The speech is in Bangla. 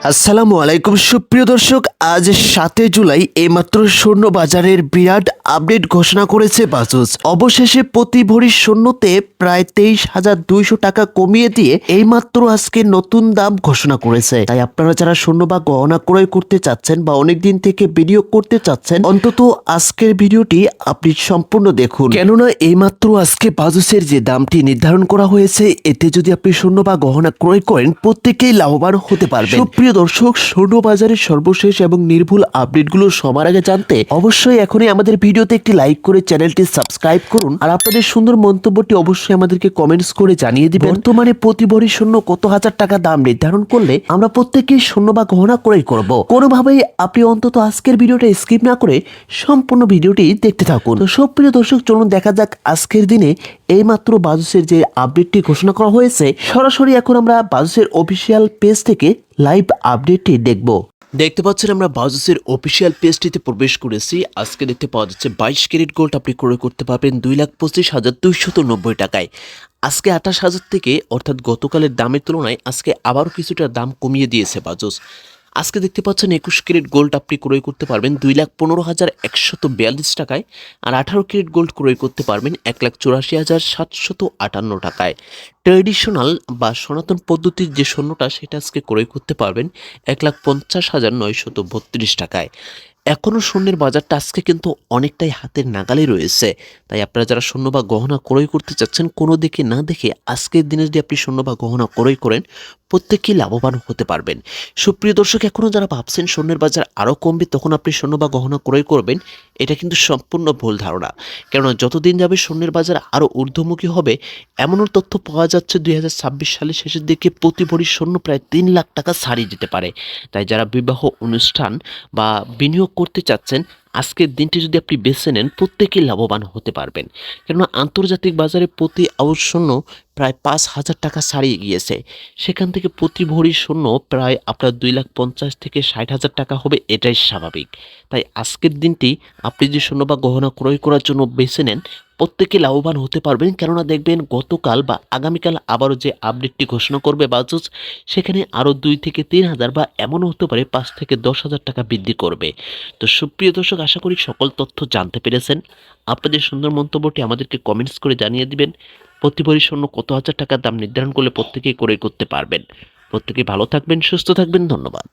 আসসালামু আলাইকুম সুপ্রিয় দর্শক, আজ 7 জুলাই এইমাত্র স্বর্ণ বাজারের বিরাট আপডেট ঘোষণা করেছে বাজুস। অবশেষে প্রতি ভরি স্বর্ণতে প্রায় 23,200 টাকা কমিয়ে দিয়ে এইমাত্র আজকে নতুন দাম ঘোষণা করেছে। তাই আপনারা যারা স্বর্ণ বা গহনা ক্রয় করতে চাচ্ছেন বা অনেকদিন থেকে ভিডিও করতে চাচ্ছেন, অন্তত আজকের ভিডিওটি আপনি সম্পূর্ণ দেখুন, কেননা এইমাত্র আজকে বাজুসের যে দামটি নির্ধারণ করা হয়েছে, এতে যদি আপনি স্বর্ণ বা গহনা ক্রয় করেন প্রত্যেকেই লাভবান হতে পারবেন। সুপ্রিয় দর্শক, স্বর্ণ বাজারের সর্বশেষ এবং নির্ভুল আপডেটগুলো সবার আগে জানতে অবশ্যই এখনই আমাদের ভিডিওতে একটি লাইক করে চ্যানেলটি সাবস্ক্রাইব করুন, আর আপনাদের সুন্দর মন্তব্যটি অবশ্যই আমাদেরকে কমেন্টস করে জানিয়ে দিবেন। বর্তমানে প্রতি ভরি স্বর্ণ কত হাজার টাকা দাম নির্ধারণ করলে আমরা প্রত্যেকেই স্বর্ণ বা গহনা ক্রয় করব। কোনোভাবেই আপনি অন্তত আজকের ভিডিওটা স্কিপ না করে সম্পূর্ণ ভিডিওটি দেখতে থাকুন। তো সুপ্রিয় দর্শক, চলুন দেখা যাক আজকের দিনে এইমাত্র বাজুসের যে আপডেটটি ঘোষণা করা হয়েছে। সরাসরি এখন আমরা বাজুসের অফিসিয়াল পেজ থেকে লাইভ আপডেটটি দেখব। দেখতে পাচ্ছেন আমরা বাজুসের অফিসিয়াল পেজটিতে প্রবেশ করেছি। আজকে দেখতে পাওয়া যাচ্ছে 22 ক্যারেট গোল্ড আপনি ক্রয় করতে পারবেন 2,25,290 টাকায়। আজকে 28,000 থেকে, অর্থাৎ গতকালের দামের তুলনায় আজকে আবারও কিছুটা দাম কমিয়ে দিয়েছে বাজুস। আজকে দেখতে পাচ্ছেন 21 ক্যারেট গোল্ড আপনি ক্রয় করতে পারবেন 2,15,142 টাকায়, আর 18 ক্যারেট গোল্ড ক্রয় করতে পারবেন 1,84,758 টাকায়। ট্রেডিশনাল বা সনাতন পদ্ধতির যে স্বর্ণটা, সেটা আজকে ক্রয় করতে পারবেন 1,50,932 টাকায়। এখনও স্বর্ণের বাজারটা আজকে কিন্তু অনেকটাই হাতের নাগালে রয়েছে। তাই আপনারা যারা স্বর্ণ বা গহনা ক্রয় করতে চাচ্ছেন, কোনো দিকে না দেখে আজকের দিনে যদি আপনি স্বর্ণ বা গহনা ক্রয় করেন প্রত্যেকেই লাভবান হতে পারবেন। সুপ্রিয় দর্শক, এখনও যারা ভাবছেন স্বর্ণের বাজার আরও কমবে তখন আপনি স্বর্ণ বা গহনা ক্রয় করবেন, এটা কিন্তু সম্পূর্ণ ভুল ধারণা। কেননা যতদিন যাবে স্বর্ণের বাজার আরও ঊর্ধ্বমুখী হবে, এমনও তথ্য পাওয়া যাচ্ছে 2026 সালের শেষের দিকে প্রতি ভরি স্বর্ণ প্রায় 3 লাখ টাকা ছাড়িয়ে যেতে পারে। তাই যারা বিবাহ অনুষ্ঠান বা বিনিয়োগ করতে চাচ্ছেন, আজকের দিনটি যদি আপনি বেছে নেন প্রত্যেকেই লাভবান হতে পারবেন। কেননা আন্তর্জাতিক বাজারে প্রতি আউন্স স্বর্ণ প্রায় 5,000 টাকা ছাড়িয়ে গিয়েছে। সেখান থেকে প্রতি ভরি স্বর্ণ প্রায় আপনার 2,50,000 থেকে 60,000 টাকা হবে, এটাই স্বাভাবিক। তাই আজকের দিনটি আপনি যে স্বর্ণ বা গহনা ক্রয় করার জন্য বেছে নেন প্রত্যেকে লাভবান হতে পারবেন। কেননা দেখবেন গতকাল বা আগামীকাল আবারও যে আপডেটটি ঘোষণা করবে বাজুস, সেখানে আরও 2 থেকে 3,000 বা এমনও হতে পারে 5 থেকে 10,000 টাকা বৃদ্ধি করবে। তো সুপ্রিয় দর্শক, আশা করি সকল তথ্য জানতে পেরেছেন। আপনাদের সুন্দর মন্তব্যটি আমাদেরকে কমেন্টস করে জানিয়ে দিবেন। প্রতি ভরি স্বর্ণ কত হাজার টাকার দাম নির্ধারণ করলে প্রত্যেকেই ক্রয় করতে পারবেন। প্রত্যেকেই ভালো থাকবেন, সুস্থ থাকবেন, ধন্যবাদ।